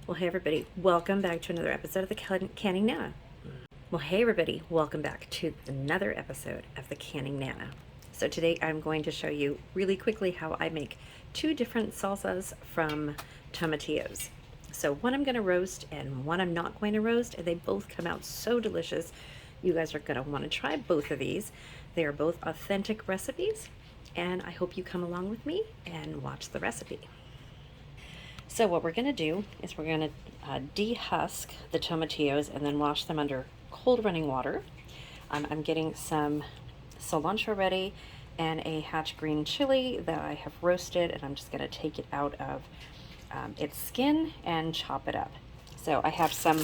Well, hey everybody, welcome back to another episode of the Canning Nana. Well, hey everybody, welcome back to another episode of the Canning Nana. So today I'm going to show you really quickly how I make two different salsas from tomatillos. So one I'm going to roast and one I'm not going to roast, and they both come out so delicious. You guys are going to want to try both of these. They are both authentic recipes, and I hope you come along with me and watch the recipe. So what we're going to do is we're going to dehusk the tomatillos and then wash them under cold running water. I'm getting some cilantro ready and a hatch green chili that I have roasted, and I'm just going to take it out of its skin and chop it up. So I have some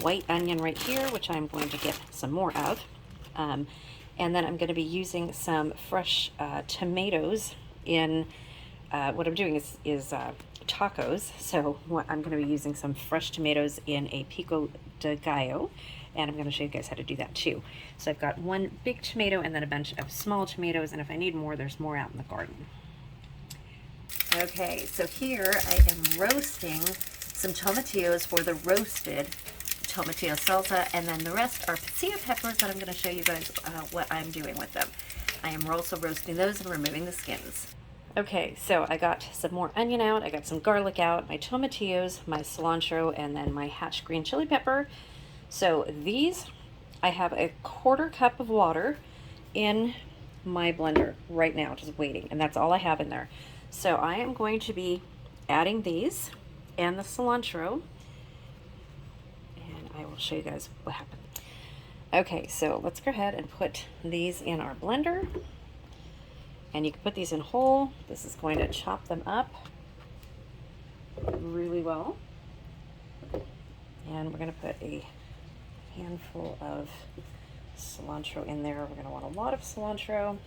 white onion right here, which I'm going to get some more of. And then I'm going to be using some fresh tomatoes in what I'm doing is tacos. So I'm going to be using some fresh tomatoes in a pico de gallo, and I'm going to show you guys how to do that too. So I've got one big tomato and then a bunch of small tomatoes, and if I need more, there's more out in the garden. Okay, so here I am roasting some tomatillos for the roasted tomatillo salsa, and then the rest are pasilla peppers that I'm going to show you guys what I'm doing with them. I am also roasting those and removing the skins. Okay, so I got some more onion out, I got some garlic out, my tomatillos, my cilantro, and then my hatch green chili pepper. So these, I have a 1/4 cup of water in my blender right now, just waiting, and that's all I have in there. So I am going to be adding these and the cilantro, and I will show you guys what happened. Okay, so let's go ahead and put these in our blender. And you can put these in whole. This is going to chop them up really well. And we're going to put a handful of cilantro in there. We're going to want a lot of cilantro.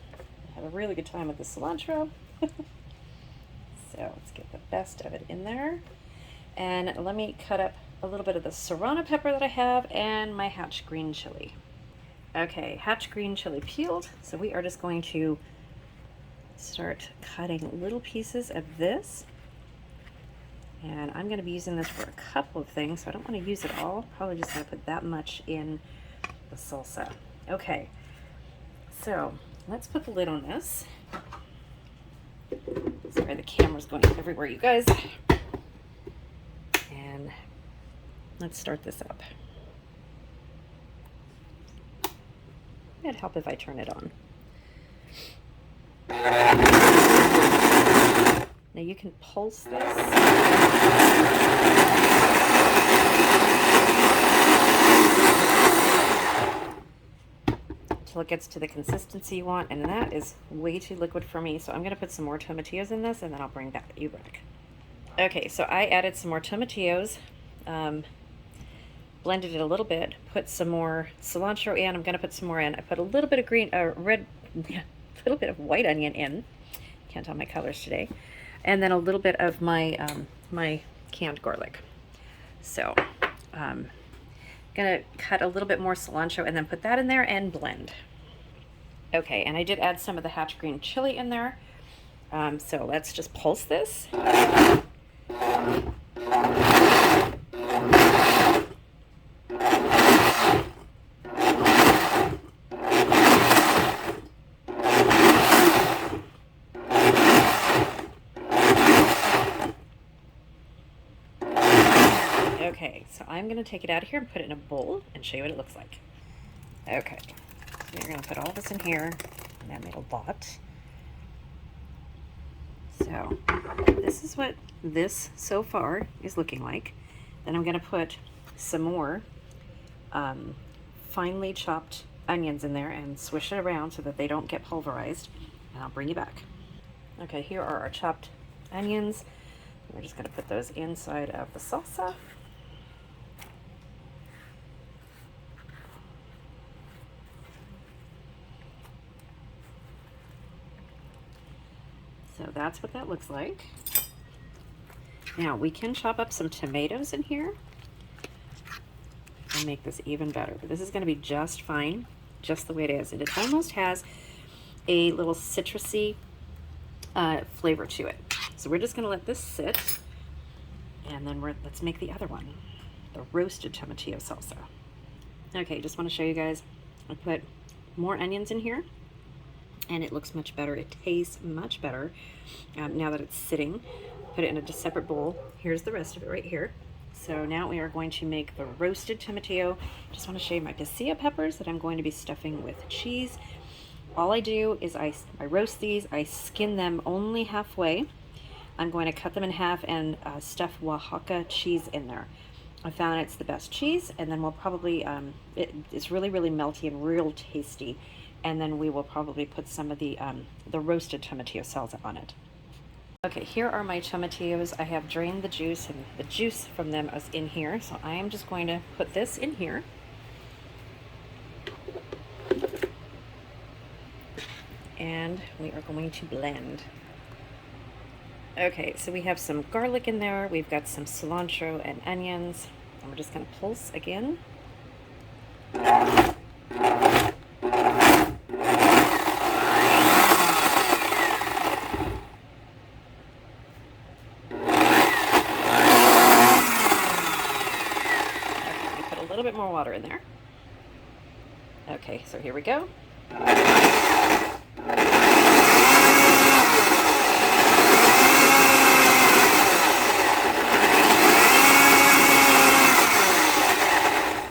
Have a really good time with the cilantro. So let's get the best of it in there. And let me cut up a little bit of the serrano pepper that I have and my hatch green chili. Okay, hatch green chili peeled. So we are just going to start cutting little pieces of this, and I'm going to be using this for a couple of things, so I don't want to use it all. Probably just going to put that much in the salsa. Okay, so let's put the lid on this. Sorry, the camera's going everywhere, you guys. And let's start this up. It'd help if I turn it on. Now you can pulse this. Until it gets to the consistency you want, and that is way too liquid for me. So I'm going to put some more tomatillos in this, and then I'll bring you back. Okay, so I added some more tomatillos, blended it a little bit, put some more cilantro in. I'm going to put some more in. I put a little bit of a little bit of white onion in. Can't tell my colors today. And then a little bit of my my canned garlic. So I'm gonna cut a little bit more cilantro and then put that in there and blend. Okay, and I did add some of the hatch green chili in there. So let's just pulse this. Okay, so I'm going to take it out of here and put it in a bowl and show you what it looks like. Okay, so you're going to put all this in here, and that made a lot. So this is what this so far is looking like. Then I'm going to put some more finely chopped onions in there and swish it around so that they don't get pulverized, and I'll bring you back. Okay, here are our chopped onions. We're just going to put those inside of the salsa. So that's what that looks like. Now we can chop up some tomatoes in here and make this even better. But this is going to be just fine, just the way it is. And it almost has a little citrusy flavor to it. So we're just going to let this sit, And then let's make the other one, the roasted tomatillo salsa. Okay, just want to show you guys, I put more onions in here, and it looks much better. It tastes much better now that it's sitting. Put it in a separate bowl. Here's the rest of it right here. So now we are going to make the roasted tomatillo. Just want to show you my pasilla peppers that I'm going to be stuffing with cheese. All I do is I roast these, I skin them only halfway. I'm going to cut them in half and stuff Oaxaca cheese in there. I found it's the best cheese, and then we'll probably, it's really, really melty and real tasty. And then we will probably put some of the roasted tomatillo salsa on it. Okay, here are my tomatillos. I have drained the juice, and the juice from them is in here. So I am just going to put this in here. And we are going to blend. Okay, so we have some garlic in there. We've got some cilantro and onions. And we're just going to pulse again. A little bit more water in there. Okay, so here we go.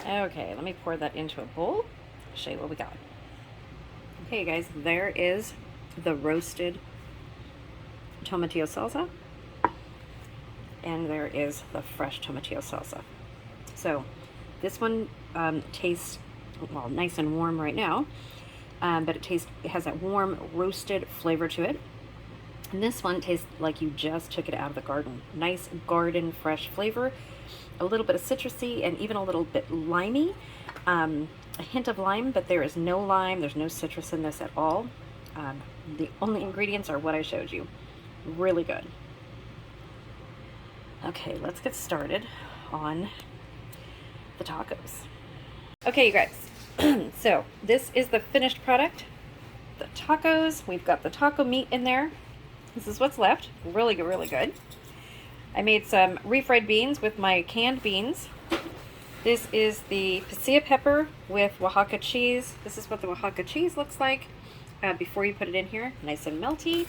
Okay, let me pour that into a bowl. Show you what we got. Okay, guys, there is the roasted tomatillo salsa, and there is the fresh tomatillo salsa. So this one tastes, well, nice and warm right now, but it has that warm roasted flavor to it. And this one tastes like you just took it out of the garden. Nice garden fresh flavor, a little bit of citrusy, and even a little bit limey. A hint of lime, but there is no lime, there's no citrus in this at all. The only ingredients are what I showed you. Really good. Okay, let's get started on the tacos. Okay, you guys, so this is the finished product. The tacos, we've got the taco meat in there. This is what's left. Really good, really good. I made some refried beans with my canned beans. This is the pasilla pepper with Oaxaca cheese. This is what the Oaxaca cheese looks like before you put it in here. Nice and melty.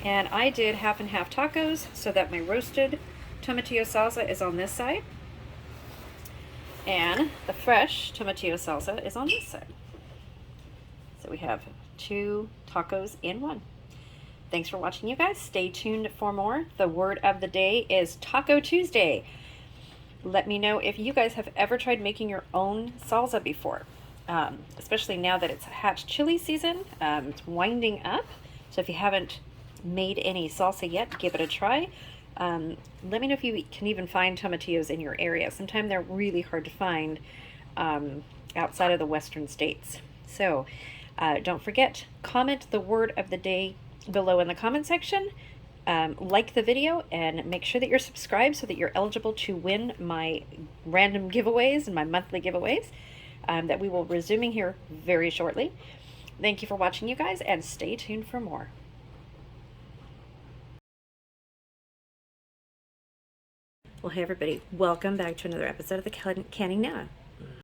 And I did half and half tacos so that my roasted tomatillo salsa is on this side. And the fresh tomatillo salsa is on this side. So we have 2 tacos in one. Thanks for watching, you guys. Stay tuned for more. The word of the day is Taco Tuesday. Let me know if you guys have ever tried making your own salsa before, especially now that it's hatch chili season. It's winding up, so if you haven't made any salsa yet, give it a try. Let me know if you can even find tomatillos in your area. Sometimes they're really hard to find outside of the western states. So don't forget, comment the word of the day below in the comment section. Like the video and make sure that you're subscribed so that you're eligible to win my random giveaways and my monthly giveaways that we will be resuming here very shortly. Thank you for watching, you guys, and stay tuned for more. Well, hey everybody, welcome back to another episode of the Canning Nana.